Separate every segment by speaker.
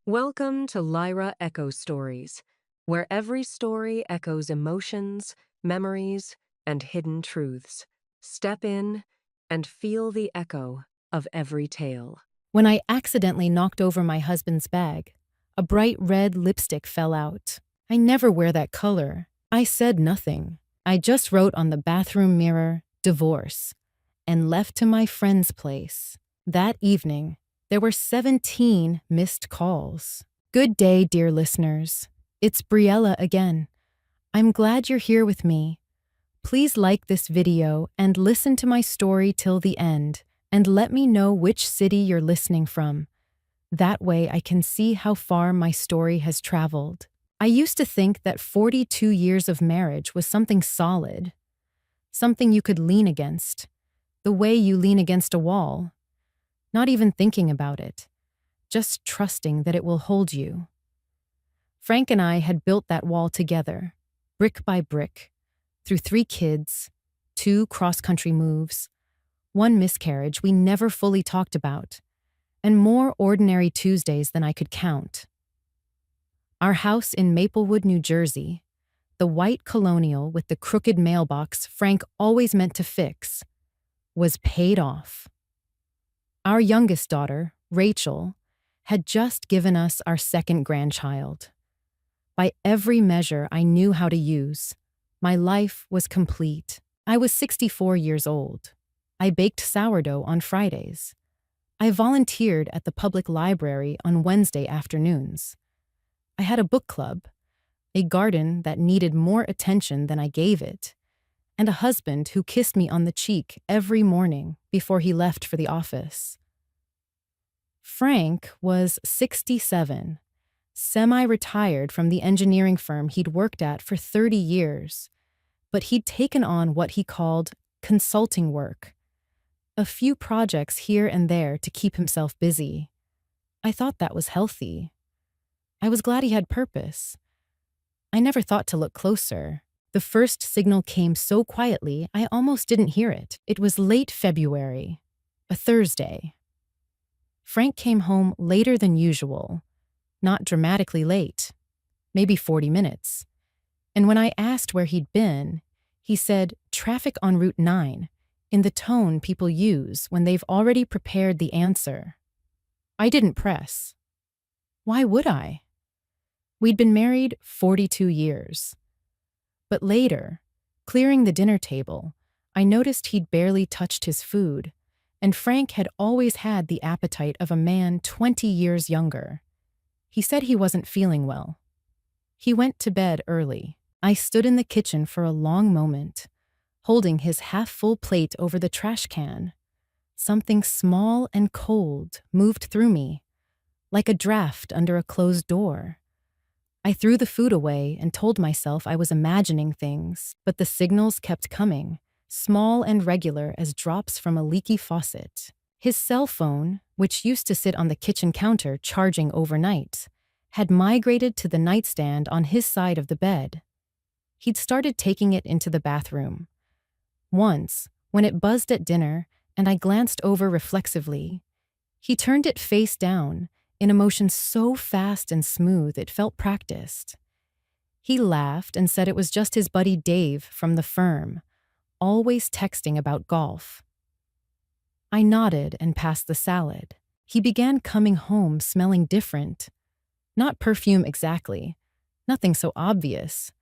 Speaker 1: Welcome to Lyra Echo Stories, where every story echoes emotions, memories, and hidden truths. Step in and feel the echo of every tale.
Speaker 2: When I accidentally knocked over my husband's bag, a bright red lipstick fell out. I never wear that color. I said nothing. I just wrote on the bathroom mirror, "Divorce," and left to my friend's place. That evening, there were 17 missed calls. Good day, dear listeners. It's Briella again. I'm glad you're here with me. Please like this video and listen to my story till the end, and let me know which city you're listening from. That way I can see how far my story has traveled. I used to think that 42 years of marriage was something solid, something you could lean against, the way you lean against a wall, not even thinking about it, just trusting that it will hold you. Frank and I had built that wall together, brick by brick, through 3 kids, 2 cross-country moves, 1 miscarriage we never fully talked about, and more ordinary Tuesdays than I could count. Our house in Maplewood, New Jersey, the white colonial with the crooked mailbox Frank always meant to fix, was paid off. Our youngest daughter, Rachel, had just given us our second grandchild. By every measure I knew how to use, my life was complete. I was 64 years old. I baked sourdough on Fridays. I volunteered at the public library on Wednesday afternoons. I had a book club, a garden that needed more attention than I gave it, and a husband who kissed me on the cheek every morning before he left for the office. Frank was 67, semi-retired from the engineering firm he'd worked at for 30 years, but he'd taken on what he called consulting work, a few projects here and there to keep himself busy. I thought that was healthy. I was glad he had purpose. I never thought to look closer. The first signal came so quietly I almost didn't hear it. It was late February, a Thursday. Frank came home later than usual, not dramatically late, maybe 40 minutes. And when I asked where he'd been, he said, "Traffic on Route 9, in the tone people use when they've already prepared the answer. I didn't press. Why would I? We'd been married 42 years. But later, clearing the dinner table, I noticed he'd barely touched his food, and Frank had always had the appetite of a man 20 years younger. He said he wasn't feeling well. He went to bed early. I stood in the kitchen for a long moment, holding his half-full plate over the trash can. Something small and cold moved through me, like a draft under a closed door. I threw the food away and told myself I was imagining things, but the signals kept coming, small and regular as drops from a leaky faucet. His cell phone, which used to sit on the kitchen counter charging overnight, had migrated to the nightstand on his side of the bed. He'd started taking it into the bathroom. Once, when it buzzed at dinner and I glanced over reflexively, he turned it face down in a motion so fast and smooth it felt practiced. He laughed and said it was just his buddy Dave from the firm, always texting about golf. I nodded and passed the salad. He began coming home smelling different. Not perfume exactly, nothing so obvious.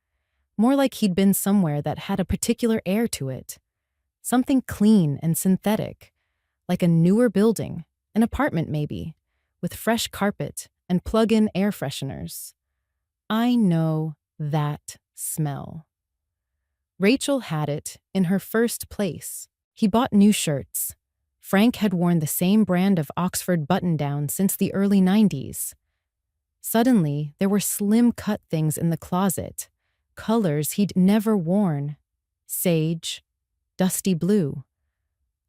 Speaker 2: More like he'd been somewhere that had a particular air to it. Something clean and synthetic, like a newer building, an apartment maybe, with fresh carpet and plug-in air fresheners. I know that smell. Rachel had it in her first place. He bought new shirts. Frank had worn the same brand of Oxford button-down since the early 90s. Suddenly, there were slim-cut things in the closet, colors he'd never worn. Sage, dusty blue.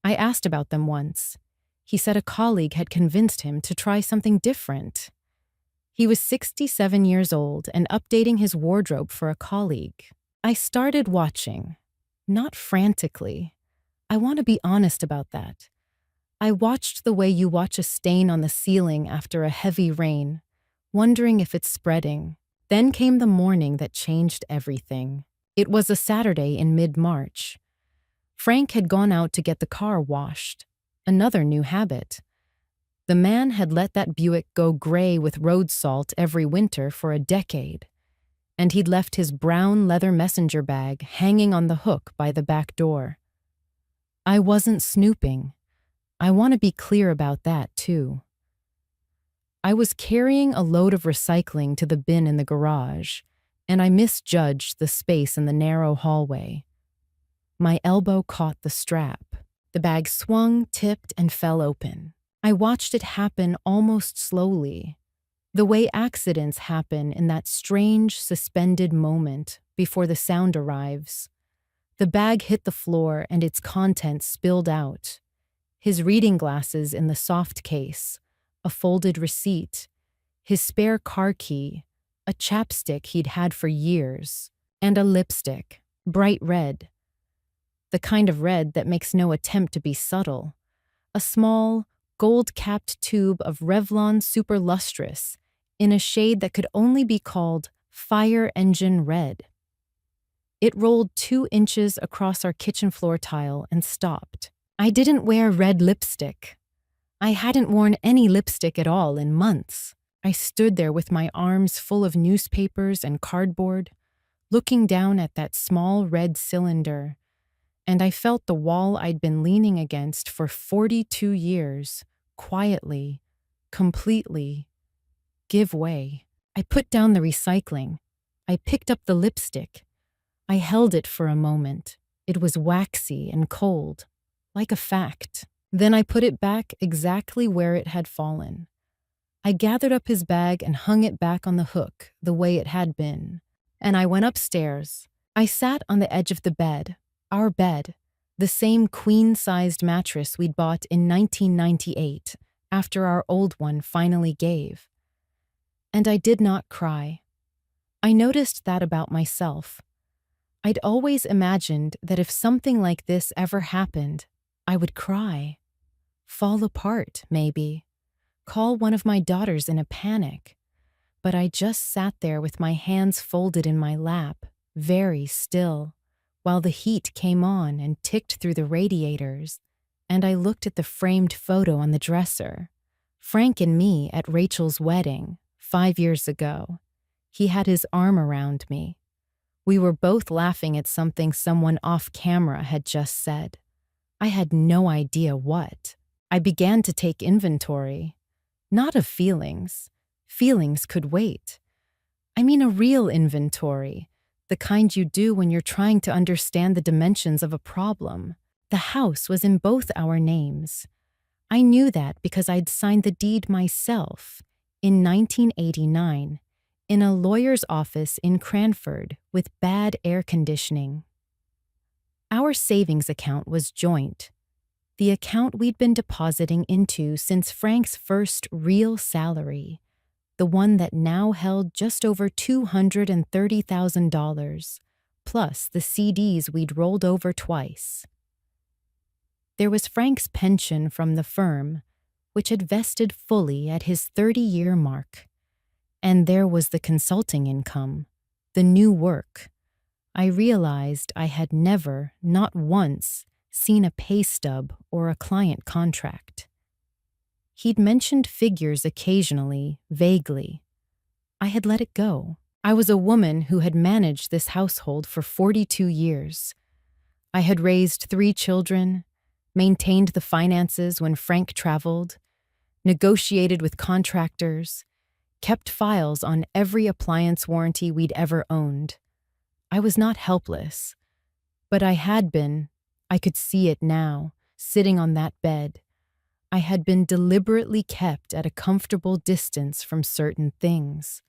Speaker 2: I asked about them once. He said a colleague had convinced him to try something different. He was 67 years old and updating his wardrobe for a colleague. I started watching. Not frantically. I want to be honest about that. I watched the way you watch a stain on the ceiling after a heavy rain, wondering if it's spreading. Then came the morning that changed everything. It was a Saturday in mid-March. Frank had gone out to get the car washed. Another new habit. The man had let that Buick go gray with road salt every winter for a decade, and he'd left his brown leather messenger bag hanging on the hook by the back door. I wasn't snooping. I want to be clear about that, too. I was carrying a load of recycling to the bin in the garage, and I misjudged the space in the narrow hallway. My elbow caught the strap. The bag swung, tipped, and fell open. I watched it happen almost slowly, the way accidents happen in that strange, suspended moment before the sound arrives. The bag hit the floor and its contents spilled out. His reading glasses in the soft case, a folded receipt, his spare car key, a chapstick he'd had for years, and a lipstick, bright red. The kind of red that makes no attempt to be subtle. A small, gold-capped tube of Revlon Super Lustrous in a shade that could only be called fire engine red. It rolled 2 inches across our kitchen floor tile and stopped. I didn't wear red lipstick. I hadn't worn any lipstick at all in months. I stood there with my arms full of newspapers and cardboard, looking down at that small red cylinder, and I felt the wall I'd been leaning against for 42 years, quietly, completely, give way. I put down the recycling. I picked up the lipstick. I held it for a moment. It was waxy and cold, like a fact. Then I put it back exactly where it had fallen. I gathered up his bag and hung it back on the hook the way it had been. And I went upstairs. I sat on the edge of the bed, our bed, the same queen-sized mattress we'd bought in 1998 after our old one finally gave. And I did not cry. I noticed that about myself. I'd always imagined that if something like this ever happened, I would cry. Fall apart, maybe. Call one of my daughters in a panic. But I just sat there with my hands folded in my lap, very still, while the heat came on and ticked through the radiators, and I looked at the framed photo on the dresser. Frank and me at Rachel's wedding, 5 years ago. He had his arm around me. We were both laughing at something someone off camera had just said. I had no idea what. I began to take inventory. Not of feelings. Feelings could wait. I mean a real inventory, the kind you do when you're trying to understand the dimensions of a problem. The house was in both our names. I knew that because I'd signed the deed myself in 1989 in a lawyer's office in Cranford with bad air conditioning. Our savings account was joint, the account we'd been depositing into since Frank's first real salary, the one that now held just over $230,000, plus the CDs we'd rolled over twice. There was Frank's pension from the firm, which had vested fully at his 30-year mark. And there was the consulting income, the new work. I realized I had never, not once, seen a pay stub or a client contract. He'd mentioned figures occasionally, vaguely. I had let it go. I was a woman who had managed this household for 42 years. I had raised 3 children, maintained the finances when Frank traveled, negotiated with contractors, kept files on every appliance warranty we'd ever owned. I was not helpless, but I had been, I could see it now, sitting on that bed. I had been deliberately kept at a comfortable distance from certain things,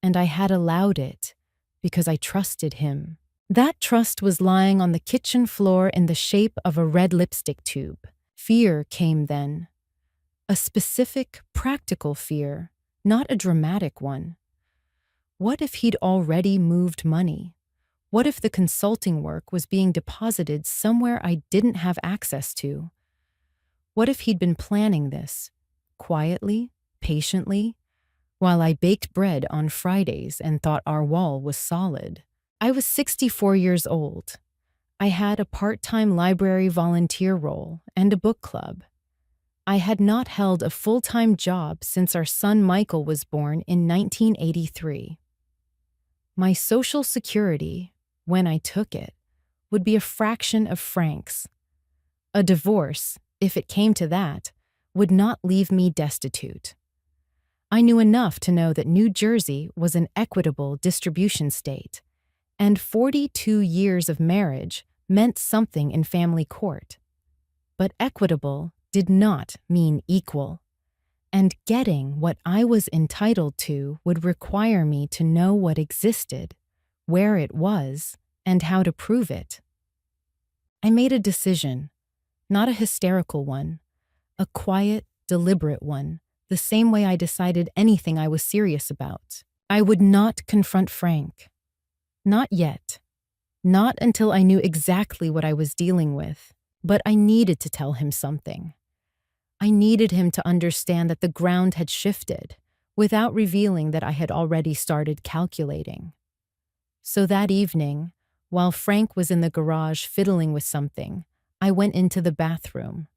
Speaker 2: and I had allowed it because I trusted him. That trust was lying on the kitchen floor in the shape of a red lipstick tube. Fear came then. A specific, practical fear, not a dramatic one. What if he'd already moved money? What if the consulting work was being deposited somewhere I didn't have access to? What if he'd been planning this, quietly, patiently, while I baked bread on Fridays and thought our wall was solid. I was 64 years old. I had a part-time library volunteer role and a book club. I had not held a full-time job since our son Michael was born in 1983. My Social Security, when I took it, would be a fraction of Frank's. A divorce, if it came to that, would not leave me destitute. I knew enough to know that New Jersey was an equitable distribution state, and 42 years of marriage meant something in family court. But equitable did not mean equal, and getting what I was entitled to would require me to know what existed, where it was, and how to prove it. I made a decision, not a hysterical one, a quiet, deliberate one, the same way I decided anything I was serious about. I would not confront Frank. Not yet. Not until I knew exactly what I was dealing with. But I needed to tell him something. I needed him to understand that the ground had shifted, without revealing that I had already started calculating. So that evening, while Frank was in the garage fiddling with something, I went into the bathroom.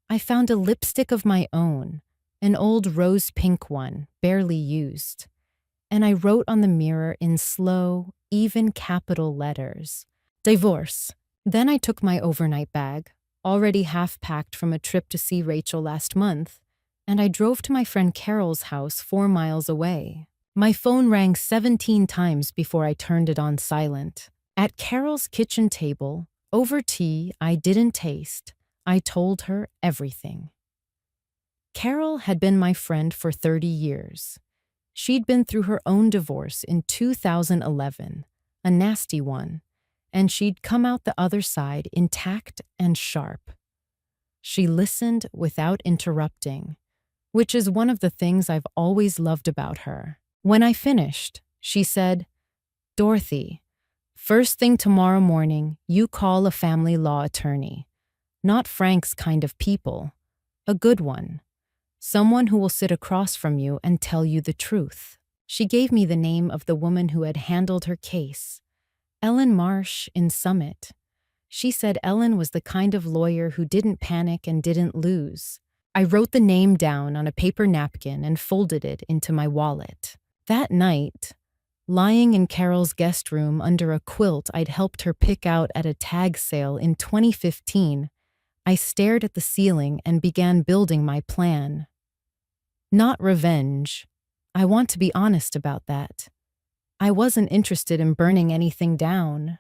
Speaker 2: I found a lipstick of my own, an old rose-pink one, barely used, and I wrote on the mirror in slow, even capital letters, "Divorce." Then I took my overnight bag, already half-packed from a trip to see Rachel last month, and I drove to my friend Carol's house 4 miles away. My phone rang 17 times before I turned it on silent. At Carol's kitchen table, over tea I didn't taste, I told her everything. Carol had been my friend for 30 years. She'd been through her own divorce in 2011, a nasty one, and she'd come out the other side intact and sharp. She listened without interrupting, which is one of the things I've always loved about her. When I finished, she said, "Dorothy, first thing tomorrow morning, you call a family law attorney. Not Frank's kind of people. A good one. Someone who will sit across from you and tell you the truth." She gave me the name of the woman who had handled her case, Ellen Marsh in Summit. She said Ellen was the kind of lawyer who didn't panic and didn't lose. I wrote the name down on a paper napkin and folded it into my wallet. That night, lying in Carol's guest room under a quilt I'd helped her pick out at a tag sale in 2015, I stared at the ceiling and began building my plan. Not revenge. I want to be honest about that. I wasn't interested in burning anything down.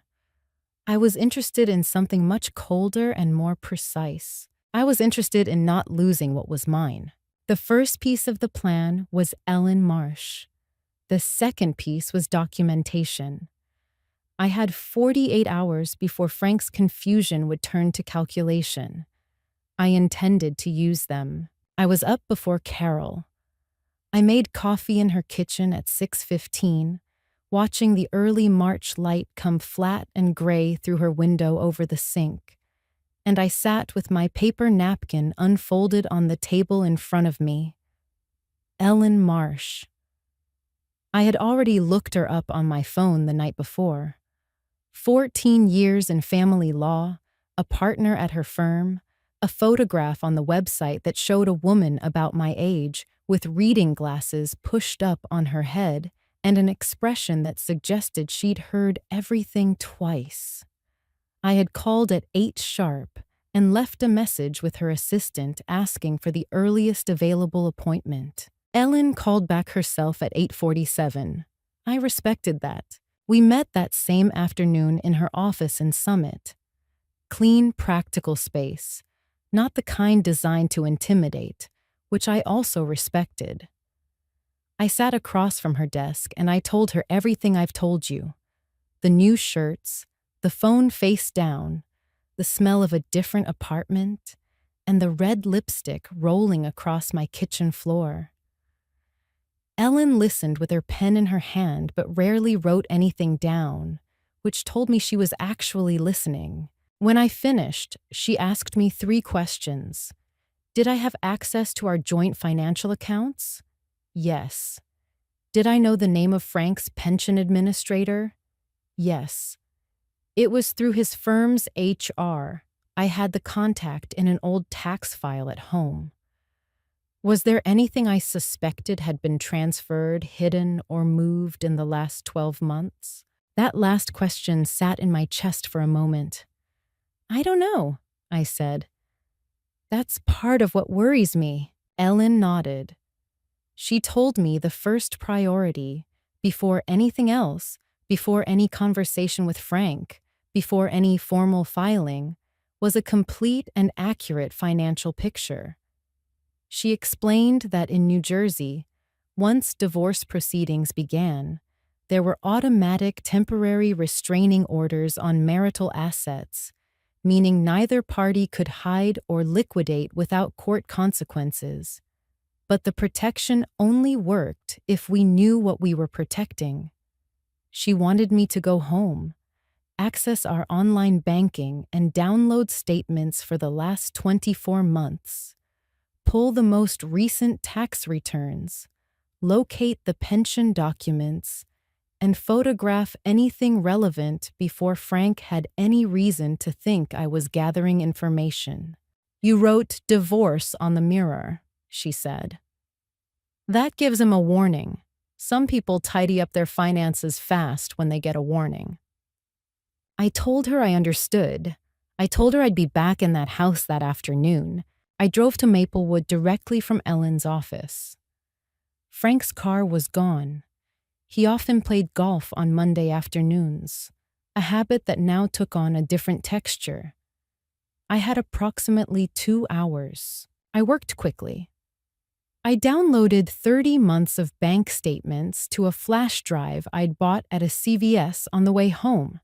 Speaker 2: I was interested in something much colder and more precise. I was interested in not losing what was mine. The first piece of the plan was Ellen Marsh. The second piece was documentation. I had 48 hours before Frank's confusion would turn to calculation. I intended to use them. I was up before Carol. I made coffee in her kitchen at 6:15, watching the early March light come flat and gray through her window over the sink, and I sat with my paper napkin unfolded on the table in front of me. Ellen Marsh. I had already looked her up on my phone the night before. 14 years in family law, a partner at her firm, a photograph on the website that showed a woman about my age with reading glasses pushed up on her head and an expression that suggested she'd heard everything twice. I had called at 8 sharp and left a message with her assistant asking for the earliest available appointment. Ellen called back herself at 8:47. I respected that. We met that same afternoon in her office in Summit. Clean, practical space, not the kind designed to intimidate, which I also respected. I sat across from her desk and I told her everything I've told you. The new shirts, the phone face down, the smell of a different apartment, and the red lipstick rolling across my kitchen floor. Ellen listened with her pen in her hand but rarely wrote anything down, which told me she was actually listening. When I finished, she asked me 3 questions. Did I have access to our joint financial accounts? Yes. Did I know the name of Frank's pension administrator? Yes. It was through his firm's HR. I had the contact in an old tax file at home. Was there anything I suspected had been transferred, hidden, or moved in the last 12 months? That last question sat in my chest for a moment. I don't know, I said. That's part of what worries me. Ellen nodded. She told me the first priority, before anything else, before any conversation with Frank, before any formal filing, was a complete and accurate financial picture. She explained that in New Jersey, once divorce proceedings began, there were automatic temporary restraining orders on marital assets, meaning neither party could hide or liquidate without court consequences. But the protection only worked if we knew what we were protecting. She wanted me to go home, access our online banking, and download statements for the last 24 months, pull the most recent tax returns, locate the pension documents, and photograph anything relevant before Frank had any reason to think I was gathering information. You wrote divorce on the mirror, she said. That gives him a warning. Some people tidy up their finances fast when they get a warning. I told her I understood. I told her I'd be back in that house that afternoon. I drove to Maplewood directly from Ellen's office. Frank's car was gone. He often played golf on Monday afternoons, a habit that now took on a different texture. I had approximately 2 hours. I worked quickly. I downloaded 30 months of bank statements to a flash drive I'd bought at a CVS on the way home.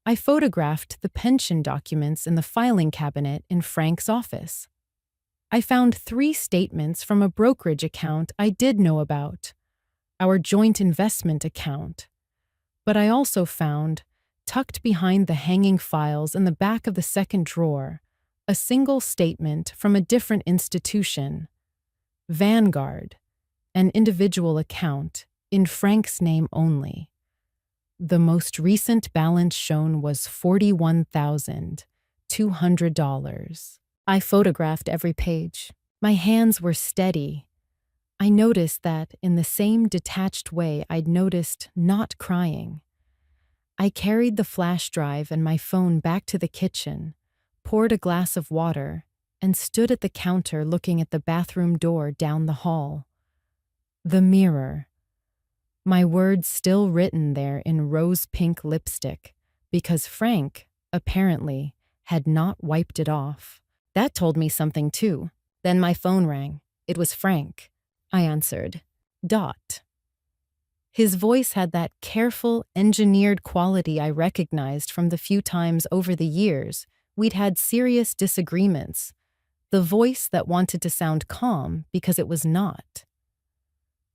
Speaker 2: I photographed the pension documents in the filing cabinet in Frank's office. I found 3 statements from a brokerage account I did know about, our joint investment account. But I also found, tucked behind the hanging files in the back of the second drawer, a single statement from a different institution, Vanguard, an individual account, in Frank's name only. The most recent balance shown was $41,200. I photographed every page. My hands were steady. I noticed that, in the same detached way I'd noticed not crying. I carried the flash drive and my phone back to the kitchen, poured a glass of water, and stood at the counter looking at the bathroom door down the hall. The mirror. My words still written there in rose-pink lipstick, because Frank, apparently, had not wiped it off. That told me something, too. Then my phone rang. It was Frank. I answered. Dot. His voice had that careful, engineered quality I recognized from the few times over the years we'd had serious disagreements, the voice that wanted to sound calm because it was not.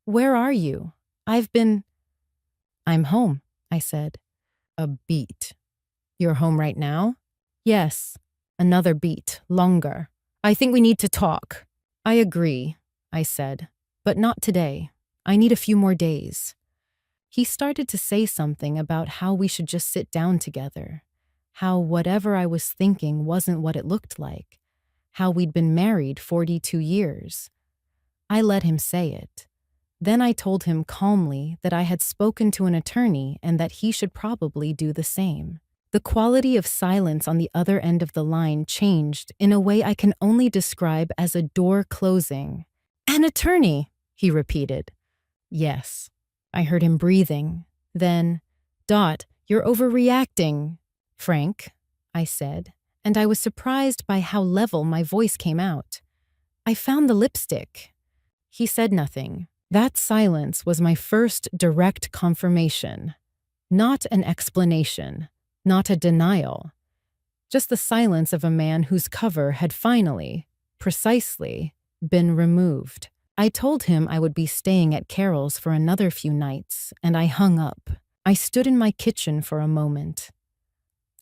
Speaker 2: Where are you? I'm home, I said. A beat. You're home right now? Yes. Another beat, longer. I think we need to talk. I agree, I said, but not today. I need a few more days. He started to say something about how we should just sit down together, how whatever I was thinking wasn't what it looked like, how we'd been married 42 years. I let him say it. Then I told him calmly that I had spoken to an attorney and that he should probably do the same. The quality of silence on the other end of the line changed in a way I can only describe as a door closing. An attorney, he repeated. Yes. I heard him breathing. Then, Dot, you're overreacting. Frank, I said, and I was surprised by how level my voice came out. I found the lipstick. He said nothing. That silence was my first direct confirmation. Not an explanation, not a denial. Just the silence of a man whose cover had finally, precisely, been removed. I told him I would be staying at Carol's for another few nights, and I hung up. I stood in my kitchen for a moment.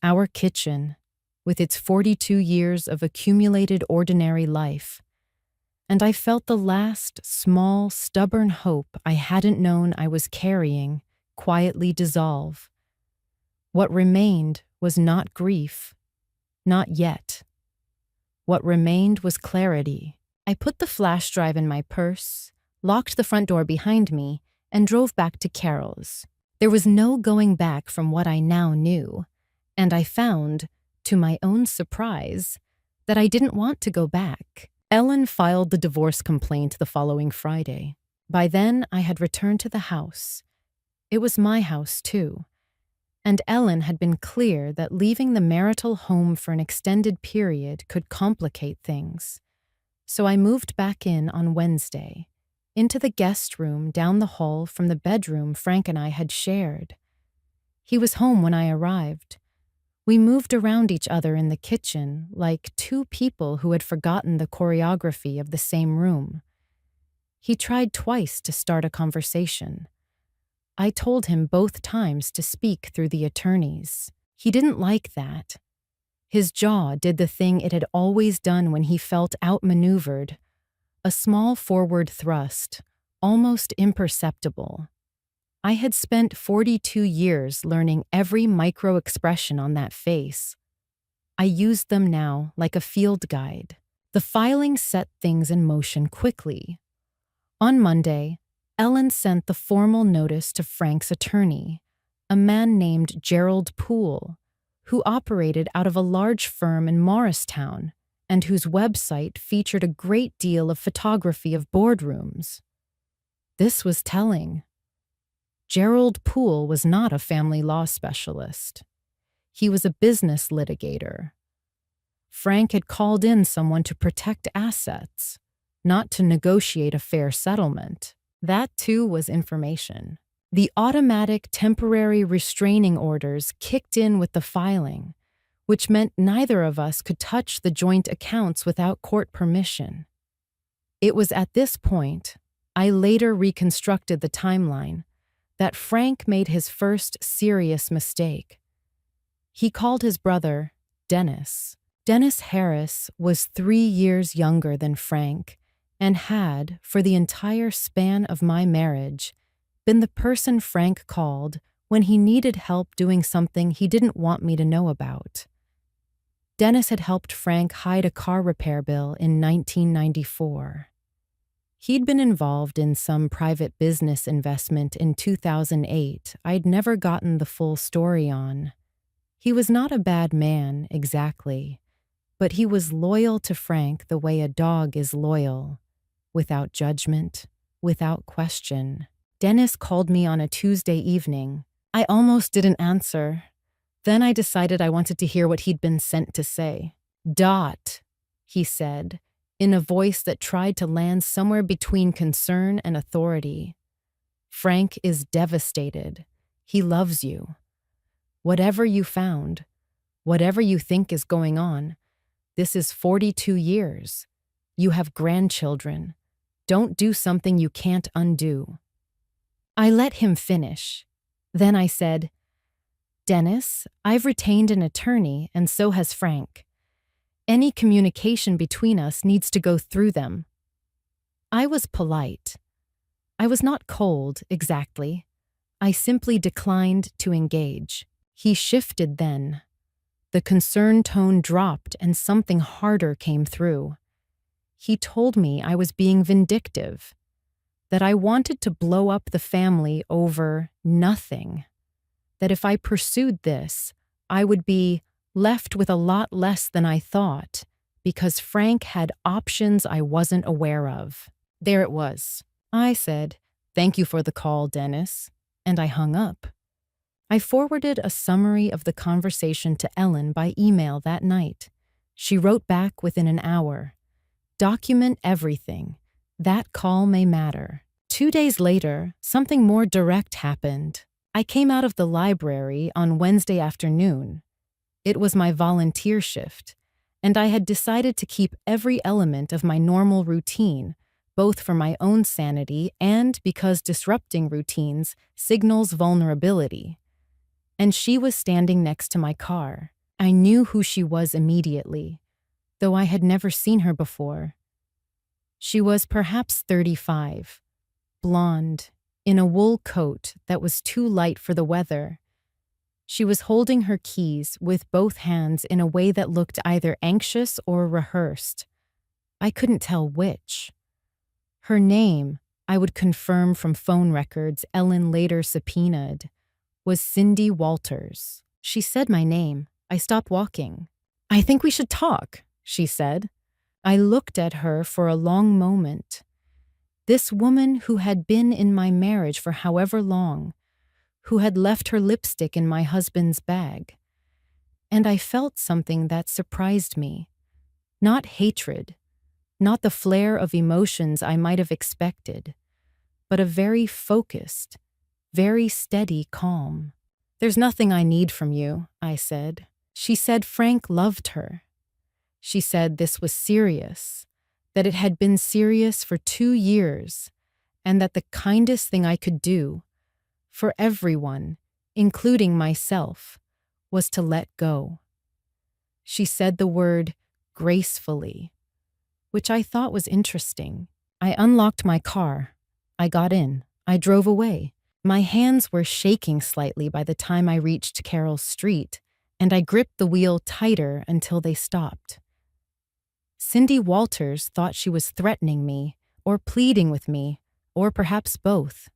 Speaker 2: Our kitchen, with its 42 years of accumulated ordinary life, and I felt the last, small, stubborn hope I hadn't known I was carrying quietly dissolve. What remained was not grief, not yet. What remained was clarity. I put the flash drive in my purse, locked the front door behind me, and drove back to Carol's. There was no going back from what I now knew, and I found, to my own surprise, that I didn't want to go back. Ellen filed the divorce complaint the following Friday. By then, I had returned to the house. It was my house, too. And Ellen had been clear that leaving the marital home for an extended period could complicate things. So I moved back in on Wednesday, into the guest room down the hall from the bedroom Frank and I had shared. He was home when I arrived. We moved around each other in the kitchen like two people who had forgotten the choreography of the same room. He tried twice to start a conversation. I told him both times to speak through the attorneys. He didn't like that. His jaw did the thing it had always done when he felt outmaneuvered, a small forward thrust, almost imperceptible. I had spent 42 years learning every micro-expression on that face. I used them now like a field guide. The filing set things in motion quickly. On Monday, Ellen sent the formal notice to Frank's attorney, a man named Gerald Poole, who operated out of a large firm in Morristown and whose website featured a great deal of photography of boardrooms. This was telling. Gerald Poole was not a family law specialist. He was a business litigator. Frank had called in someone to protect assets, not to negotiate a fair settlement. That, too, was information. The automatic temporary restraining orders kicked in with the filing, which meant neither of us could touch the joint accounts without court permission. It was at this point, I later reconstructed the timeline, that Frank made his first serious mistake. He called his brother Dennis. Dennis Harris was 3 years younger than Frank and had, for the entire span of my marriage, been the person Frank called when he needed help doing something he didn't want me to know about. Dennis had helped Frank hide a car repair bill in 1994. He'd been involved in some private business investment in 2008 I'd never gotten the full story on. He was not a bad man, exactly, but he was loyal to Frank the way a dog is loyal, without judgment, without question. Dennis called me on a Tuesday evening. I almost didn't answer. Then I decided I wanted to hear what he'd been sent to say. "Dot," he said, in a voice that tried to land somewhere between concern and authority. "Frank is devastated. He loves you. Whatever you found, whatever you think is going on, this is 42 years. You have grandchildren. Don't do something you can't undo." I let him finish. Then I said, "Dennis, I've retained an attorney, and so has Frank. Any communication between us needs to go through them." I was polite. I was not cold, exactly. I simply declined to engage. He shifted then. The concerned tone dropped and something harder came through. He told me I was being vindictive, that I wanted to blow up the family over nothing, that if I pursued this, I would be left with a lot less than I thought, because Frank had options I wasn't aware of. There it was. I said, "Thank you for the call, Dennis," and I hung up. I forwarded a summary of the conversation to Ellen by email that night. She wrote back within an hour. "Document everything. That call may matter." 2 days later, something more direct happened. I came out of the library on Wednesday afternoon. It was my volunteer shift, and I had decided to keep every element of my normal routine, both for my own sanity and because disrupting routines signals vulnerability. And she was standing next to my car. I knew who she was immediately, though I had never seen her before. She was perhaps 35, blonde, in a wool coat that was too light for the weather. She was holding her keys with both hands in a way that looked either anxious or rehearsed. I couldn't tell which. Her name, I would confirm from phone records Ellen later subpoenaed, was Cindy Walters. She said my name. I stopped walking. "I think we should talk," she said. I looked at her for a long moment. This woman who had been in my marriage for however long, who had left her lipstick in my husband's bag. And I felt something that surprised me. Not hatred, not the flare of emotions I might have expected, but a very focused, very steady calm. "There's nothing I need from you," I said. She said Frank loved her. She said this was serious, that it had been serious for 2 years, and that the kindest thing I could do, for everyone, including myself, was to let go. She said the word gracefully, which I thought was interesting. I unlocked my car. I got in. I drove away. My hands were shaking slightly by the time I reached Carroll Street, and I gripped the wheel tighter until they stopped. Cindy Walters thought she was threatening me, or pleading with me, or perhaps both.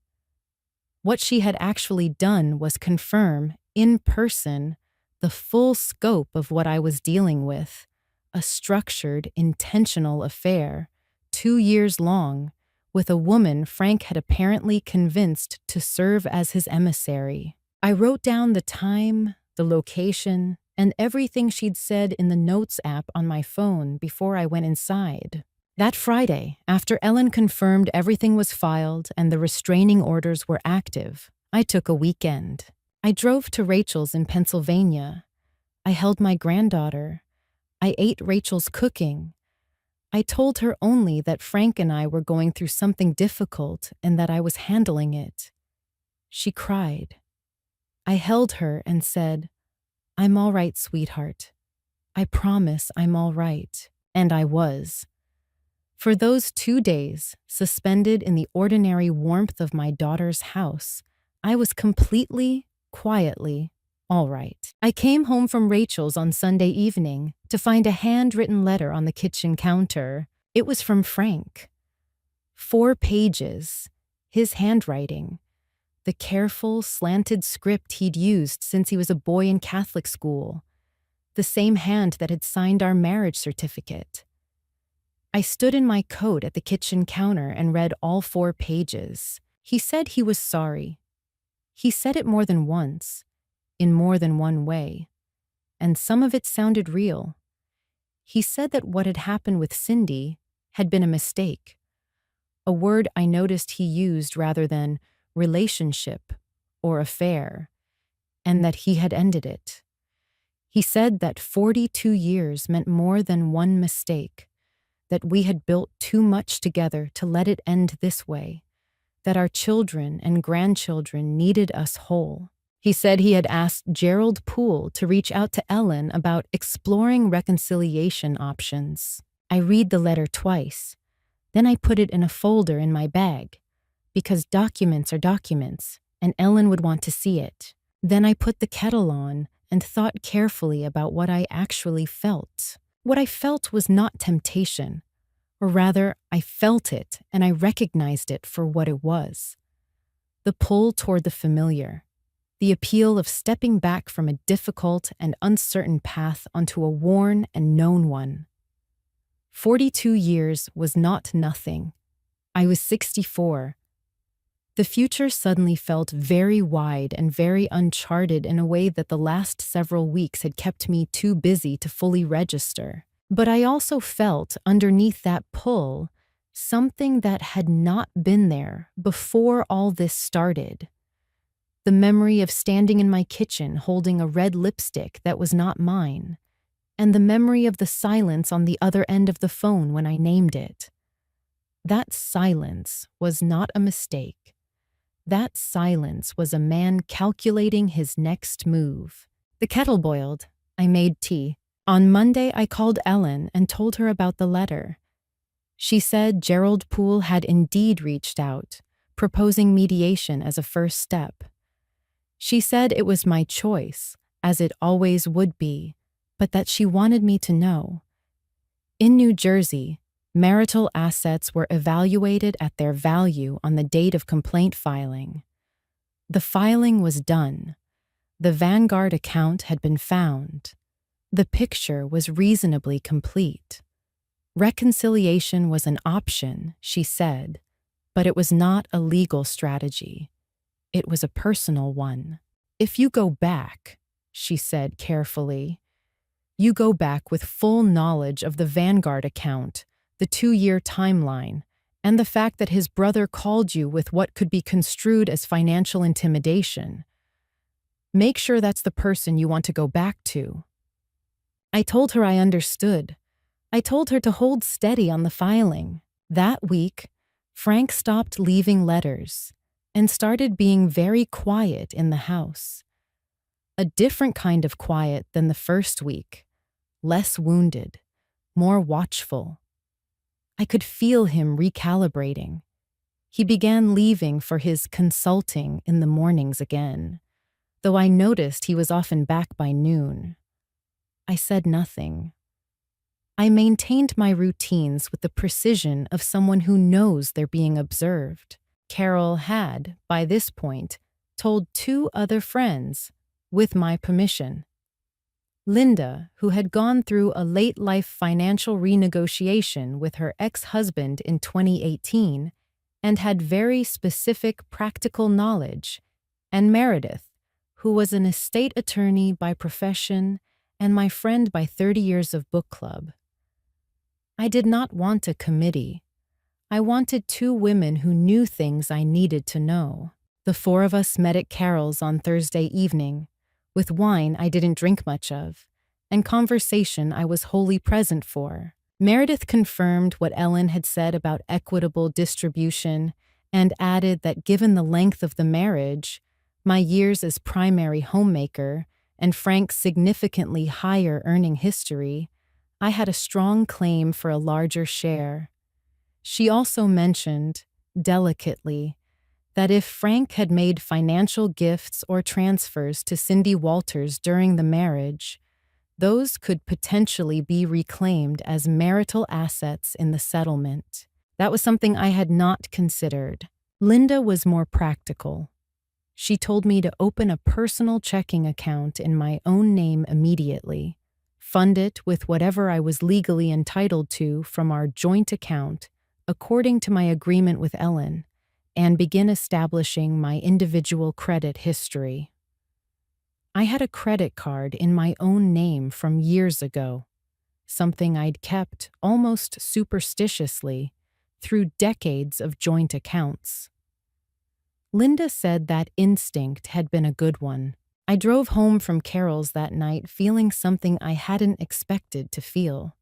Speaker 2: What she had actually done was confirm, in person, the full scope of what I was dealing with, a structured, intentional affair, 2 years long, with a woman Frank had apparently convinced to serve as his emissary. I wrote down the time, the location, and everything she'd said in the Notes app on my phone before I went inside. That Friday, after Ellen confirmed everything was filed and the restraining orders were active, I took a weekend. I drove to Rachel's in Pennsylvania. I held my granddaughter. I ate Rachel's cooking. I told her only that Frank and I were going through something difficult and that I was handling it. She cried. I held her and said, "I'm all right, sweetheart. I promise I'm all right." And I was. For those 2 days, suspended in the ordinary warmth of my daughter's house, I was completely, quietly, all right. I came home from Rachel's on Sunday evening to find a handwritten letter on the kitchen counter. It was from Frank. 4 pages, his handwriting, the careful, slanted script he'd used since he was a boy in Catholic school, the same hand that had signed our marriage certificate. I stood in my coat at the kitchen counter and read all 4 pages. He said he was sorry. He said it more than once, in more than one way, and some of it sounded real. He said that what had happened with Cindy had been a mistake, a word I noticed he used rather than relationship or affair, and that he had ended it. He said that 42 years meant more than one mistake, that we had built too much together to let it end this way, that our children and grandchildren needed us whole. He said he had asked Gerald Poole to reach out to Ellen about exploring reconciliation options. I read the letter twice. Then I put it in a folder in my bag, because documents are documents, and Ellen would want to see it. Then I put the kettle on and thought carefully about what I actually felt. What I felt was not temptation, or rather, I felt it and I recognized it for what it was. The pull toward the familiar, the appeal of stepping back from a difficult and uncertain path onto a worn and known one. 42 years was not nothing. I was 64. The future suddenly felt very wide and very uncharted in a way that the last several weeks had kept me too busy to fully register. But I also felt, underneath that pull, something that had not been there before all this started. The memory of standing in my kitchen holding a red lipstick that was not mine, and the memory of the silence on the other end of the phone when I named it. That silence was not a mistake. That silence was a man calculating his next move. The kettle boiled. I made tea. On Monday, I called Ellen and told her about the letter. She said Gerald Poole had indeed reached out, proposing mediation as a first step. She said it was my choice, as it always would be, but that she wanted me to know. In New Jersey, marital assets were evaluated at their value on the date of complaint filing. The filing was done. The Vanguard account had been found. The picture was reasonably complete. Reconciliation was an option, she said, but it was not a legal strategy. It was a personal one. If you go back, she said carefully, you go back with full knowledge of the Vanguard account, the 2-year timeline, and the fact that his brother called you with what could be construed as financial intimidation. Make sure that's the person you want to go back to. I told her I understood. I told her to hold steady on the filing. That week, Frank stopped leaving letters and started being very quiet in the house. A different kind of quiet than the first week, less wounded, more watchful. I could feel him recalibrating. He began leaving for his consulting in the mornings again, though I noticed he was often back by noon. I said nothing. I maintained my routines with the precision of someone who knows they're being observed. Carol had, by this point, told 2 other friends, with my permission. Linda, who had gone through a late-life financial renegotiation with her ex-husband in 2018 and had very specific practical knowledge, and Meredith, who was an estate attorney by profession and my friend by 30 years of book club. I did not want a committee. I wanted 2 women who knew things I needed to know. The 4 of us met at Carol's on Thursday evening, with wine I didn't drink much of, and conversation I was wholly present for. Meredith confirmed what Ellen had said about equitable distribution and added that given the length of the marriage, my years as primary homemaker, and Frank's significantly higher earning history, I had a strong claim for a larger share. She also mentioned, delicately, that if Frank had made financial gifts or transfers to Cindy Walters during the marriage, those could potentially be reclaimed as marital assets in the settlement. That was something I had not considered. Linda was more practical. She told me to open a personal checking account in my own name immediately, fund it with whatever I was legally entitled to from our joint account, according to my agreement with Ellen, and begin establishing my individual credit history. I had a credit card in my own name from years ago, something I'd kept almost superstitiously through decades of joint accounts. Linda said that instinct had been a good one. I drove home from Carol's that night feeling something I hadn't expected to feel.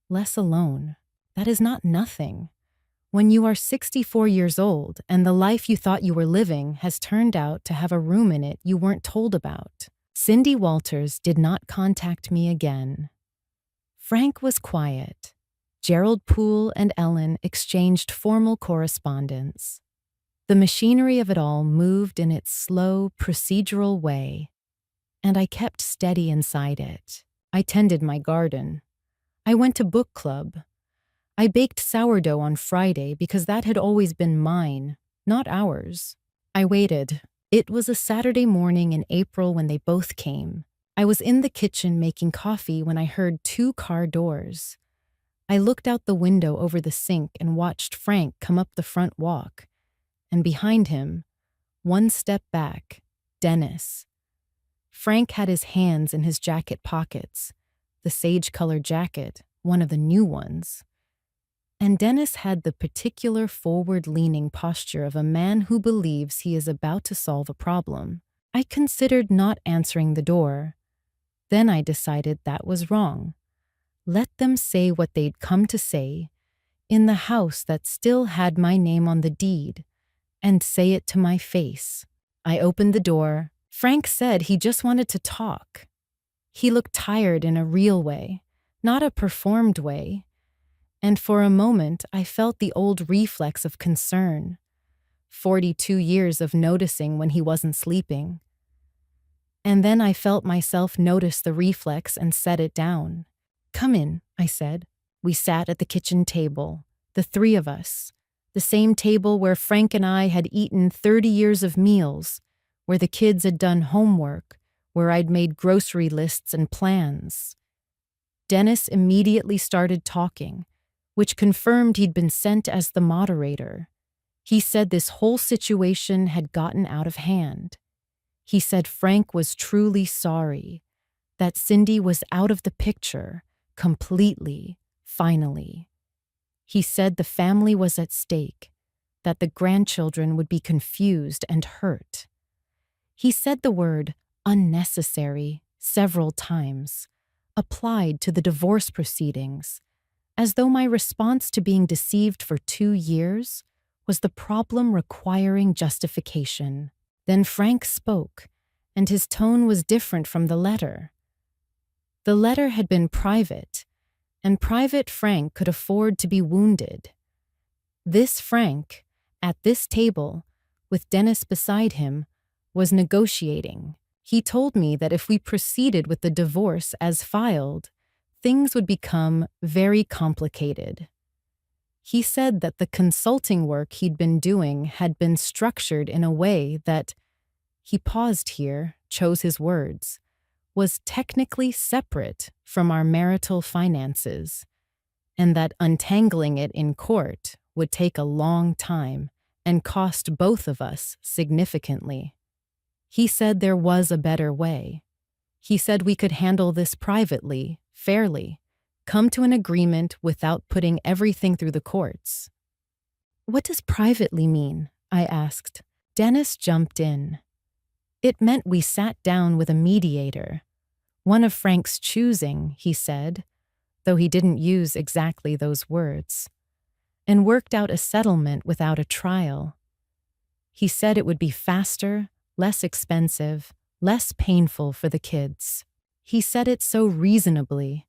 Speaker 2: Less alone. That is not nothing. When you are 64 years old and the life you thought you were living has turned out to have a room in it you weren't told about. Cindy Walters did not contact me again. Frank was quiet. Gerald Poole and Ellen exchanged formal correspondence. The machinery of it all moved in its slow, procedural way, and I kept steady inside it. I tended my garden. I went to book club. I baked sourdough on Friday because that had always been mine, not ours. I waited. It was a Saturday morning in April when they both came. I was in the kitchen making coffee when I heard 2 car doors. I looked out the window over the sink and watched Frank come up the front walk. And behind him, 1 step back, Dennis. Frank had his hands in his jacket pockets, the sage-colored jacket, one of the new ones. And Dennis had the particular forward-leaning posture of a man who believes he is about to solve a problem. I considered not answering the door. Then I decided that was wrong. Let them say what they'd come to say, in the house that still had my name on the deed, and say it to my face. I opened the door. Frank said he just wanted to talk. He looked tired in a real way, not a performed way, And for a moment, I felt the old reflex of concern. 42 years of noticing when he wasn't sleeping. And then I felt myself notice the reflex and set it down. "Come in," I said. We sat at the kitchen table, the three of us, the same table where Frank and I had eaten 30 years of meals, where the kids had done homework, where I'd made grocery lists and plans. Dennis immediately started talking, which confirmed he'd been sent as the moderator. He said this whole situation had gotten out of hand. He said Frank was truly sorry, that Cindy was out of the picture, completely, finally. He said the family was at stake, that the grandchildren would be confused and hurt. He said the word unnecessary several times, applied to the divorce proceedings, as though my response to being deceived for 2 years was the problem requiring justification. Then Frank spoke, and his tone was different from the letter. The letter had been private, and private Frank could afford to be wounded. This Frank, at this table, with Dennis beside him, was negotiating. He told me that if we proceeded with the divorce as filed, things would become very complicated. He said that the consulting work he'd been doing had been structured in a way that, he paused here, chose his words, was technically separate from our marital finances, and that untangling it in court would take a long time and cost both of us significantly. He said there was a better way. He said we could handle this privately, fairly, come to an agreement without putting everything through the courts. "What does privately mean?" I asked. Dennis jumped in. "It meant we sat down with a mediator. One of Frank's choosing," he said, though he didn't use exactly those words, "and worked out a settlement without a trial. He said it would be faster, less expensive, less painful for the kids. He said it so reasonably.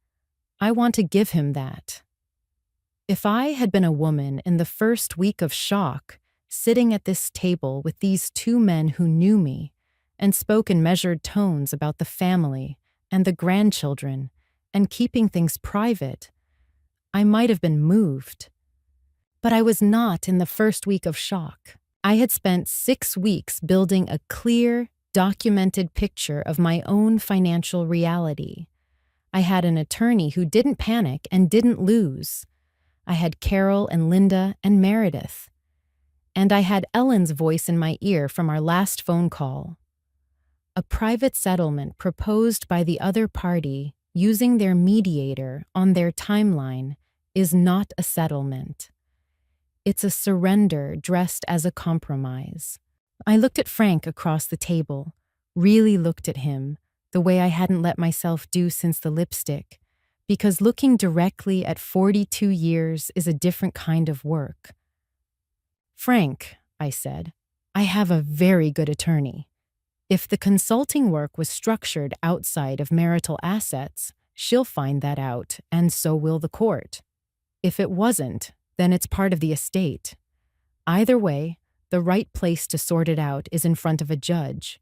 Speaker 2: I want to give him that." If I had been a woman in the first week of shock, sitting at this table with these two men who knew me and spoke in measured tones about the family and the grandchildren and keeping things private, I might have been moved. But I was not in the first week of shock. I had spent 6 weeks building a clear, documented picture of my own financial reality. I had an attorney who didn't panic and didn't lose. I had Carol and Linda and Meredith. And I had Ellen's voice in my ear from our last phone call. A private settlement proposed by the other party using their mediator on their timeline is not a settlement. It's a surrender dressed as a compromise. I looked at Frank across the table, really looked at him, the way I hadn't let myself do since the lipstick, because looking directly at 42 years is a different kind of work. "Frank," I said, "I have a very good attorney. If the consulting work was structured outside of marital assets, she'll find that out, and so will the court. If it wasn't, then it's part of the estate. Either way, the right place to sort it out is in front of a judge."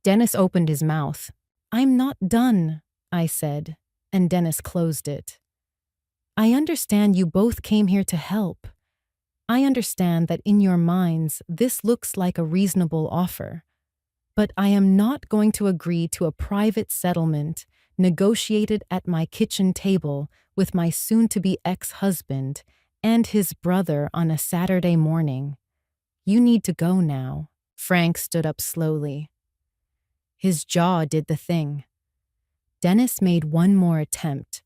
Speaker 2: Dennis opened his mouth. "I'm not done," I said, and Dennis closed it. "I understand you both came here to help. I understand that in your minds this looks like a reasonable offer. But I am not going to agree to a private settlement negotiated at my kitchen table with my soon-to-be ex-husband and his brother on a Saturday morning. You need to go now." Frank stood up slowly. His jaw did the thing. Dennis made one more attempt,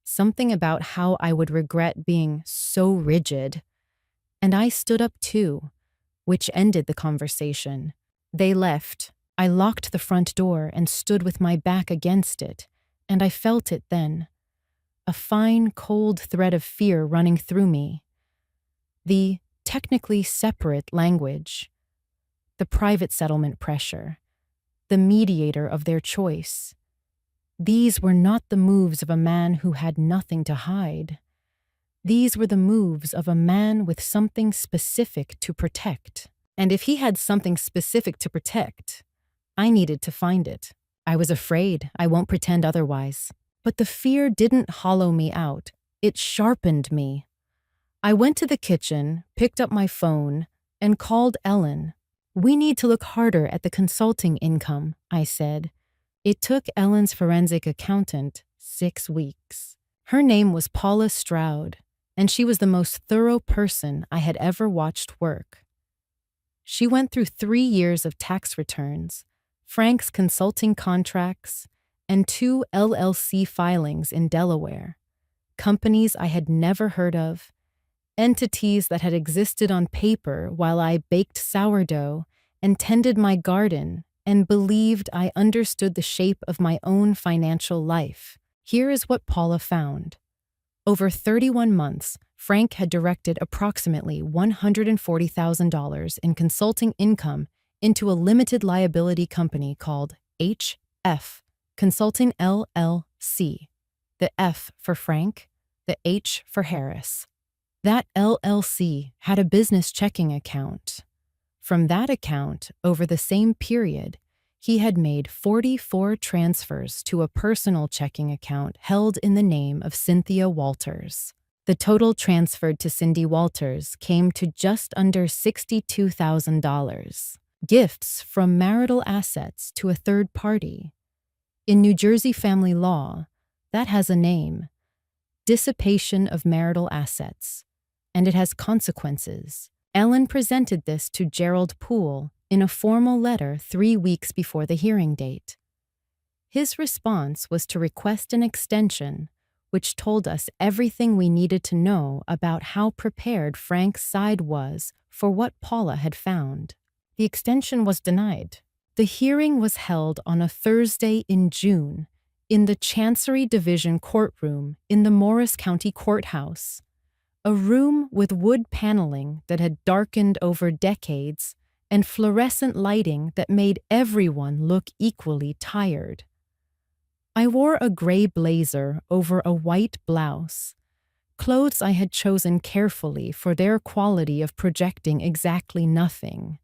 Speaker 2: something about how I would regret being so rigid. And I stood up too, which ended the conversation. They left. I locked the front door and stood with my back against it, and I felt it then. A fine, cold thread of fear running through me. The technically separate language. The private settlement pressure. The mediator of their choice. These were not the moves of a man who had nothing to hide. These were the moves of a man with something specific to protect. And if he had something specific to protect, I needed to find it. I was afraid, I won't pretend otherwise. But the fear didn't hollow me out, it sharpened me. I went to the kitchen, picked up my phone, and called Ellen. "We need to look harder at the consulting income," I said. It took Ellen's forensic accountant 6 weeks. Her name was Paula Stroud, and she was the most thorough person I had ever watched work. She went through 3 years of tax returns, Frank's consulting contracts, and 2 LLC filings in Delaware, companies I had never heard of, entities that had existed on paper while I baked sourdough and tended my garden and believed I understood the shape of my own financial life. Here is what Paula found. Over 31 months, Frank had directed approximately $140,000 in consulting income into a limited liability company called HF Consulting LLC. The F for Frank, the H for Harris. That LLC had a business checking account. From that account, over the same period, he had made 44 transfers to a personal checking account held in the name of Cynthia Walters. The total transferred to Cindy Walters came to just under $62,000. Gifts from marital assets to a third party. In New Jersey family law, that has a name: dissipation of marital assets, and it has consequences. Ellen presented this to Gerald Poole in a formal letter 3 weeks before the hearing date. His response was to request an extension, which told us everything we needed to know about how prepared Frank's side was for what Paula had found. The extension was denied. The hearing was held on a Thursday in June in the Chancery Division courtroom in the Morris County Courthouse, a room with wood paneling that had darkened over decades and fluorescent lighting that made everyone look equally tired. I wore a gray blazer over a white blouse, clothes I had chosen carefully for their quality of projecting exactly nothing.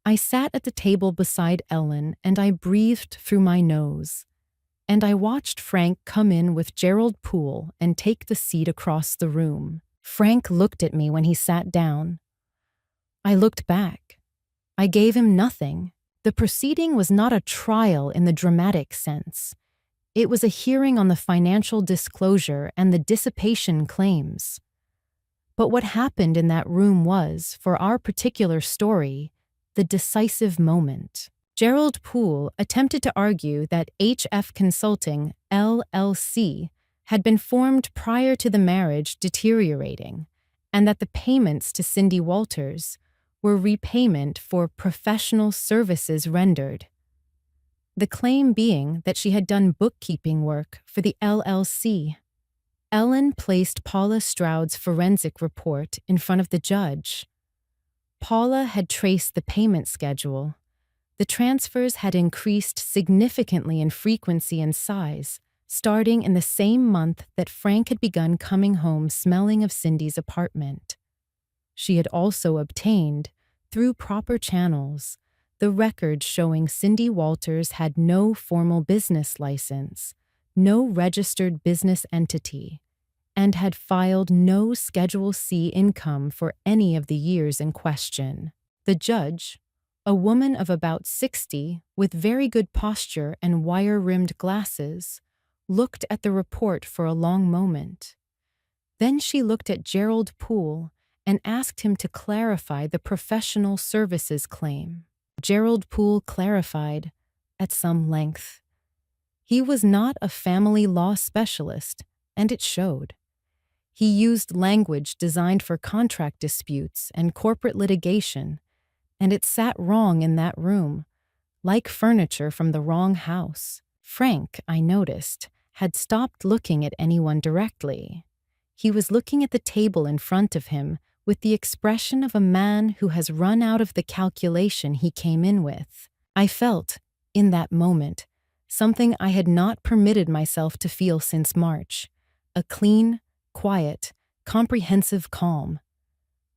Speaker 2: I sat at the table beside Ellen and I breathed through my nose, and I watched Frank come in with Gerald Poole and take the seat across the room. Frank looked at me when he sat down. I looked back. I gave him nothing. The proceeding was not a trial in the dramatic sense. It was a hearing on the financial disclosure and the dissipation claims. But what happened in that room was, for our particular story, the decisive moment. Gerald Poole attempted to argue that HF Consulting, LLC, had been formed prior to the marriage deteriorating, and that the payments to Cindy Walters were repayment for professional services rendered. The claim being that she had done bookkeeping work for the LLC. Ellen placed Paula Stroud's forensic report in front of the judge. Paula had traced the payment schedule. The transfers had increased significantly in frequency and size, starting in the same month that Frank had begun coming home smelling of Cindy's apartment. She had also obtained, through proper channels, the record showing Cindy Walters had no formal business license, no registered business entity, and had filed no Schedule C income for any of the years in question. The judge, a woman of about 60 with very good posture and wire-rimmed glasses, looked at the report for a long moment. Then she looked at Gerald Poole and asked him to clarify the professional services claim. Gerald Poole clarified at some length. He was not a family law specialist, and it showed. He used language designed for contract disputes and corporate litigation, and it sat wrong in that room, like furniture from the wrong house. Frank, I noticed, had stopped looking at anyone directly. He was looking at the table in front of him with the expression of a man who has run out of the calculation he came in with. I felt, in that moment, something I had not permitted myself to feel since March, a clean, quiet, comprehensive calm.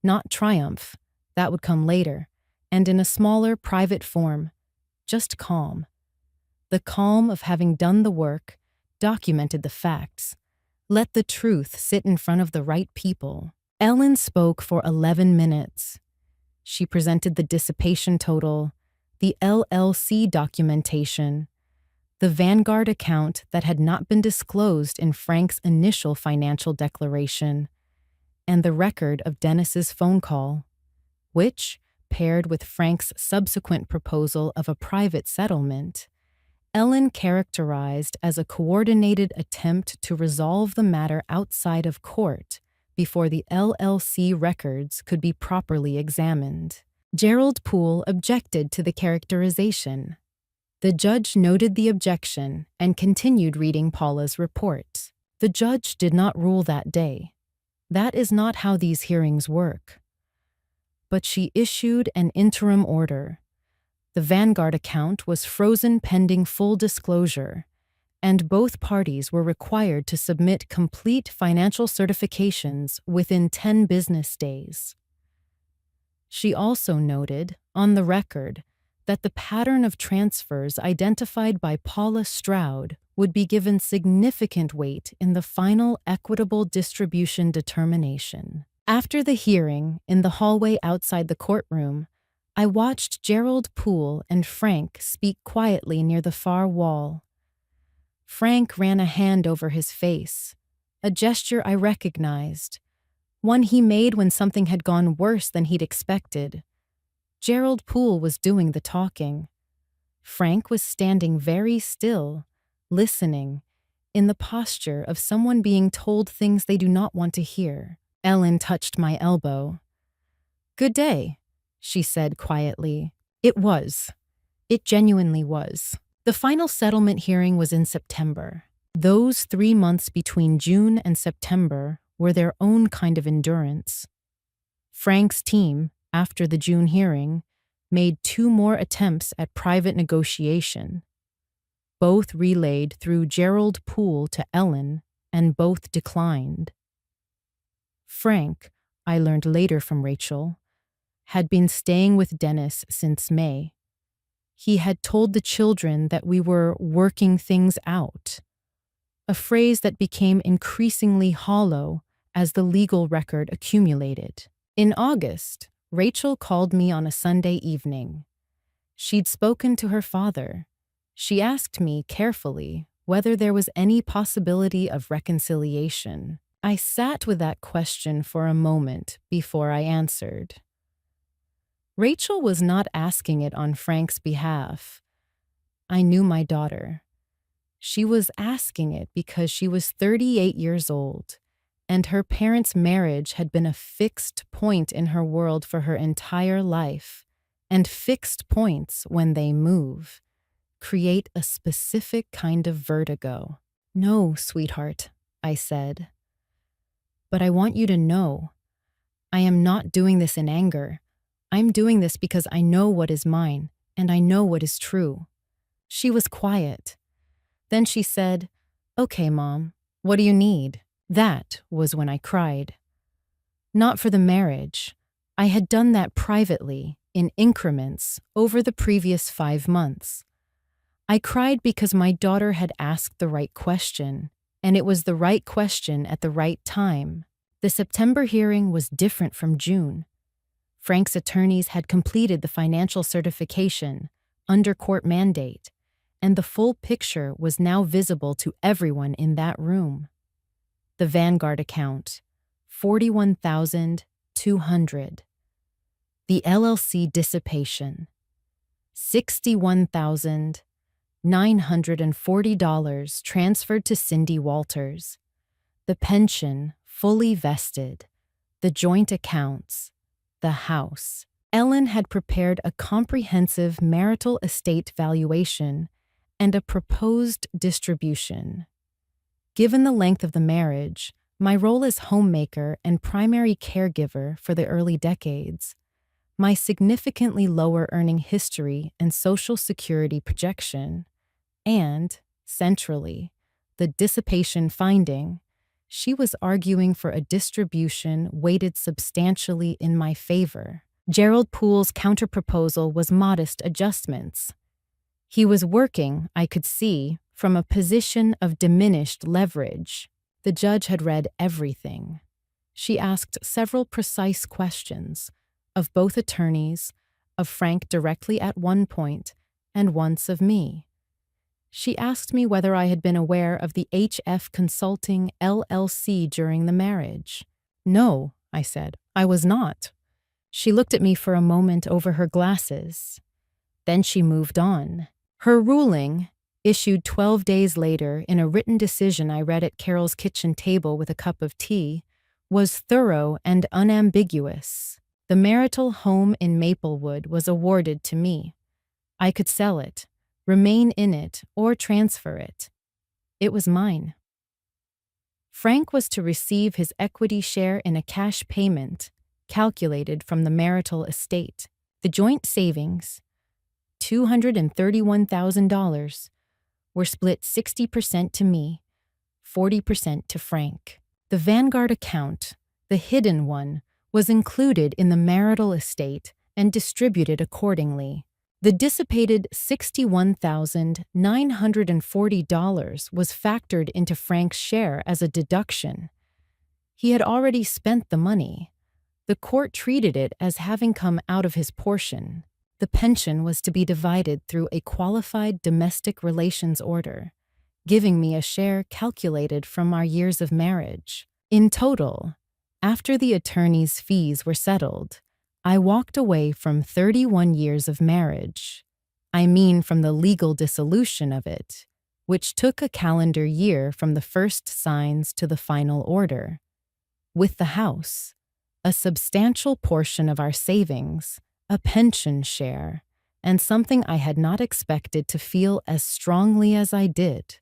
Speaker 2: Not triumph, that would come later, and in a smaller, private form, just calm. The calm of having done the work, documented the facts, let the truth sit in front of the right people. Ellen spoke for 11 minutes. She presented the dissipation total, the LLC documentation, the Vanguard account that had not been disclosed in Frank's initial financial declaration, and the record of Dennis's phone call, which, paired with Frank's subsequent proposal of a private settlement, Ellen characterized as a coordinated attempt to resolve the matter outside of court before the LLC records could be properly examined. Gerald Poole objected to the characterization. The judge noted the objection and continued reading Paula's report. The judge did not rule that day. That is not how these hearings work. But she issued an interim order. The Vanguard account was frozen pending full disclosure, and both parties were required to submit complete financial certifications within 10 business days. She also noted, on the record, that the pattern of transfers identified by Paula Stroud would be given significant weight in the final equitable distribution determination. After the hearing, in the hallway outside the courtroom, I watched Gerald Poole and Frank speak quietly near the far wall. Frank ran a hand over his face, a gesture I recognized, one he made when something had gone worse than he'd expected. Gerald Poole was doing the talking. Frank was standing very still, listening, in the posture of someone being told things they do not want to hear. Ellen touched my elbow. "Good day," she said quietly. It was. It genuinely was. The final settlement hearing was in September. Those 3 months between June and September were their own kind of endurance. Frank's team, after the June hearing, made 2 more attempts at private negotiation. Both relayed through Gerald Poole to Ellen, and both declined. Frank, I learned later from Rachel, had been staying with Dennis since May. He had told the children that we were working things out, a phrase that became increasingly hollow as the legal record accumulated. In August, Rachel called me on a Sunday evening. She'd spoken to her father. She asked me carefully whether there was any possibility of reconciliation. I sat with that question for a moment before I answered. Rachel was not asking it on Frank's behalf. I knew my daughter. She was asking it because she was 38 years old, and her parents' marriage had been a fixed point in her world for her entire life, and fixed points, when they move, create a specific kind of vertigo. "No, sweetheart," I said. "But I want you to know, I am not doing this in anger. I'm doing this because I know what is mine, and I know what is true." She was quiet. Then she said, "Okay, Mom, what do you need?" That was when I cried. Not for the marriage. I had done that privately, in increments, over the previous 5 months. I cried because my daughter had asked the right question, and it was the right question at the right time. The September hearing was different from June. Frank's attorneys had completed the financial certification, under court mandate, and the full picture was now visible to everyone in that room. The Vanguard account, $41,200. The LLC dissipation, $61,940 transferred to Cindy Walters. The pension, fully vested. The joint accounts. The house. Ellen had prepared a comprehensive marital estate valuation and a proposed distribution. Given the length of the marriage, my role as homemaker and primary caregiver for the early decades, my significantly lower earning history and Social Security projection, and, centrally, the dissipation finding, She was arguing for a distribution weighted substantially in my favor. Gerald Poole's counterproposal was modest adjustments. He was working, I could see, from a position of diminished leverage. The judge had read everything. She asked several precise questions, of both attorneys, of Frank directly at one point, and once of me. She asked me whether I had been aware of the HF Consulting LLC during the marriage. No, I said, I was not. She looked at me for a moment over her glasses. Then she moved on. Her ruling, issued 12 days later in a written decision I read at Carol's kitchen table with a cup of tea, was thorough and unambiguous. The marital home in Maplewood was awarded to me. I could sell it, remain in it, or transfer it. It was mine. Frank was to receive his equity share in a cash payment, calculated from the marital estate. The joint savings, $231,000, were split 60% to me, 40% to Frank. The Vanguard account, the hidden one, was included in the marital estate and distributed accordingly. The dissipated $61,940 was factored into Frank's share as a deduction. He had already spent the money. The court treated it as having come out of his portion. The pension was to be divided through a qualified domestic relations order, giving me a share calculated from our years of marriage. In total, after the attorney's fees were settled, I walked away from 31 years of marriage. I mean from the legal dissolution of it, which took a calendar year from the first signs to the final order. With the house, a substantial portion of our savings, a pension share, and something I had not expected to feel as strongly as I did,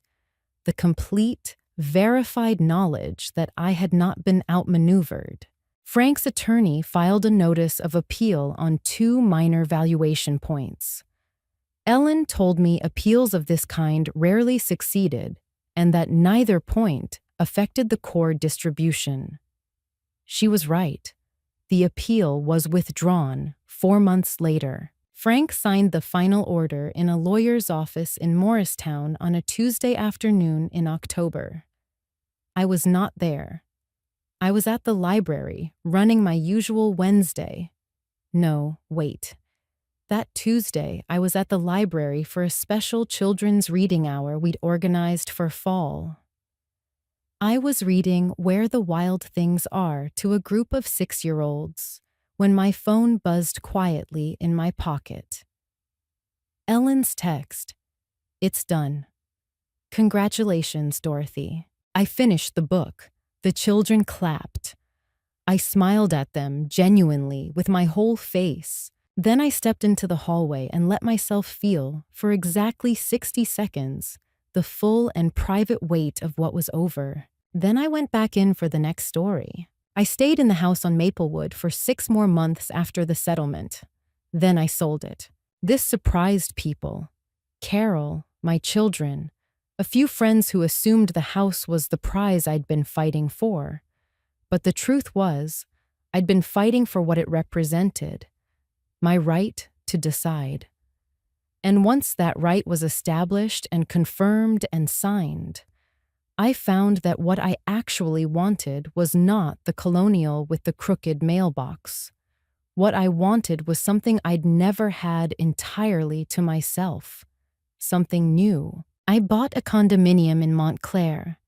Speaker 2: the complete, verified knowledge that I had not been outmaneuvered. Frank's attorney filed a notice of appeal on 2 minor valuation points. Ellen told me appeals of this kind rarely succeeded and that neither point affected the core distribution. She was right. The appeal was withdrawn 4 months later. Frank signed the final order in a lawyer's office in Morristown on a Tuesday afternoon in October. I was not there. I was at the library, running my usual Wednesday. No, wait. That Tuesday, I was at the library for a special children's reading hour we'd organized for fall. I was reading Where the Wild Things Are to a group of 6-year-olds when my phone buzzed quietly in my pocket. Ellen's text. It's done. Congratulations, Dorothy. I finished the book. The children clapped. I smiled at them, genuinely, with my whole face. Then I stepped into the hallway and let myself feel, for exactly 60 seconds, the full and private weight of what was over. Then I went back in for the next story. I stayed in the house on Maplewood for 6 more months after the settlement. Then I sold it. This surprised people. Carol, my children, a few friends who assumed the house was the prize I'd been fighting for. But the truth was, I'd been fighting for what it represented, my right to decide. And once that right was established and confirmed and signed, I found that what I actually wanted was not the colonial with the crooked mailbox. What I wanted was something I'd never had entirely to myself, something new. I bought a condominium in Montclair,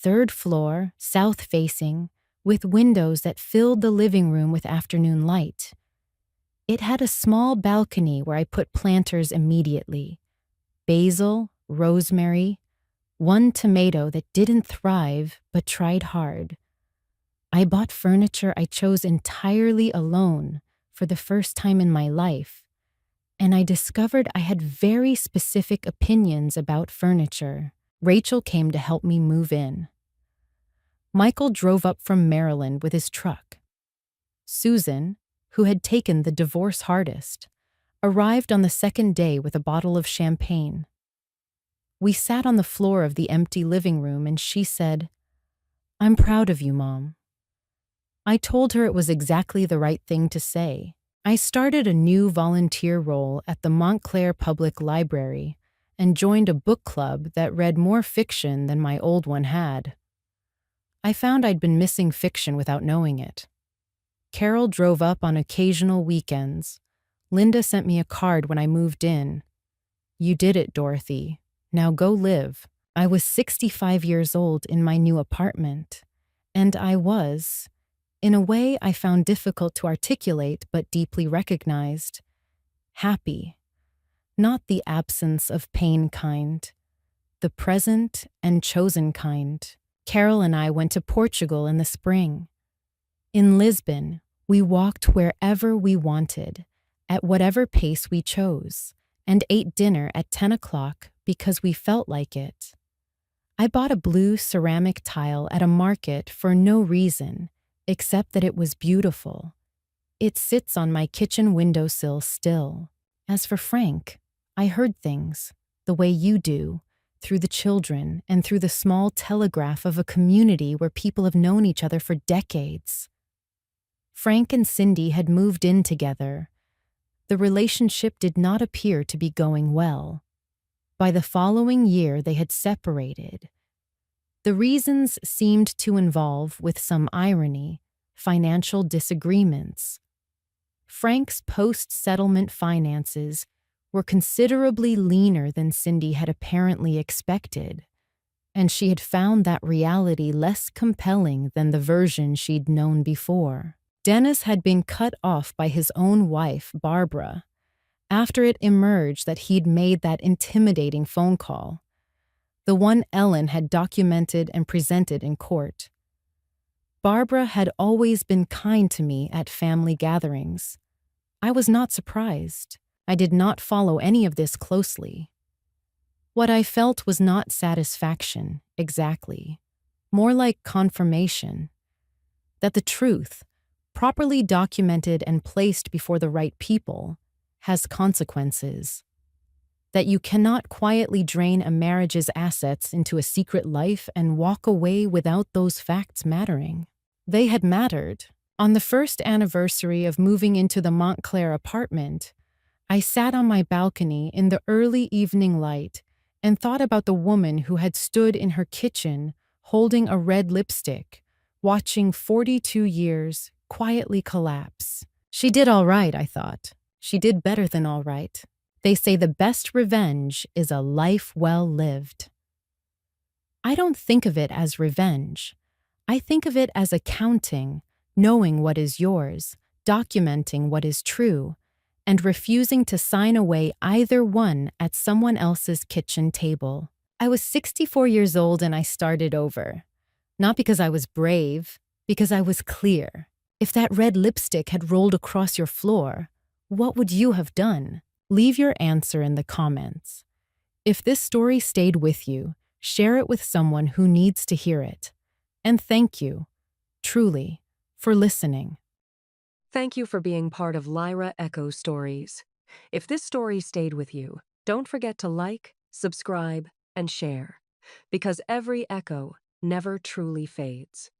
Speaker 2: 3rd floor, south-facing, with windows that filled the living room with afternoon light. It had a small balcony where I put planters immediately: basil, rosemary, 1 tomato that didn't thrive but tried hard. I bought furniture I chose entirely alone for the first time in my life, and I discovered I had very specific opinions about furniture. Rachel came to help me move in. Michael drove up from Maryland with his truck. Susan, who had taken the divorce hardest, arrived on the second day with a bottle of champagne. We sat on the floor of the empty living room and she said, I'm proud of you, Mom. I told her it was exactly the right thing to say. I started a new volunteer role at the Montclair Public Library and joined a book club that read more fiction than my old one had. I found I'd been missing fiction without knowing it. Carol drove up on occasional weekends. Linda sent me a card when I moved in. You did it, Dorothy. Now go live. I was 65 years old in my new apartment, and I was, in a way I found difficult to articulate but deeply recognized, happy. Not the absence of pain kind, the present and chosen kind. Carol and I went to Portugal in the spring. In Lisbon, we walked wherever we wanted, at whatever pace we chose, and ate dinner at 10 o'clock because we felt like it. I bought a blue ceramic tile at a market for no reason, except that it was beautiful. It sits on my kitchen windowsill still. As for Frank, I heard things, the way you do, through the children and through the small telegraph of a community where people have known each other for decades. Frank and Cindy had moved in together. The relationship did not appear to be going well. By the following year, they had separated. The reasons seemed to involve, with some irony, financial disagreements. Frank's post-settlement finances were considerably leaner than Cindy had apparently expected, and she had found that reality less compelling than the version she'd known before. Dennis had been cut off by his own wife, Barbara, after it emerged that he'd made that intimidating phone call, the one Ellen had documented and presented in court. Barbara had always been kind to me at family gatherings. I was not surprised. I did not follow any of this closely. What I felt was not satisfaction, exactly, more like confirmation, that the truth, properly documented and placed before the right people, has consequences. That you cannot quietly drain a marriage's assets into a secret life and walk away without those facts mattering. They had mattered. On the first anniversary of moving into the Montclair apartment, I sat on my balcony in the early evening light and thought about the woman who had stood in her kitchen holding a red lipstick, watching 42 years quietly collapse. She did all right, I thought. She did better than all right. They say the best revenge is a life well lived. I don't think of it as revenge. I think of it as accounting, knowing what is yours, documenting what is true, and refusing to sign away either one at someone else's kitchen table. I was 64 years old and I started over. Not because I was brave, because I was clear. If that red lipstick had rolled across your floor, what would you have done? Leave your answer in the comments. If this story stayed with you, share it with someone who needs to hear it. And thank you, truly, for listening.
Speaker 1: Thank you for being part of Lyra Echo Stories. If this story stayed with you, don't forget to like, subscribe, and share, because every echo never truly fades.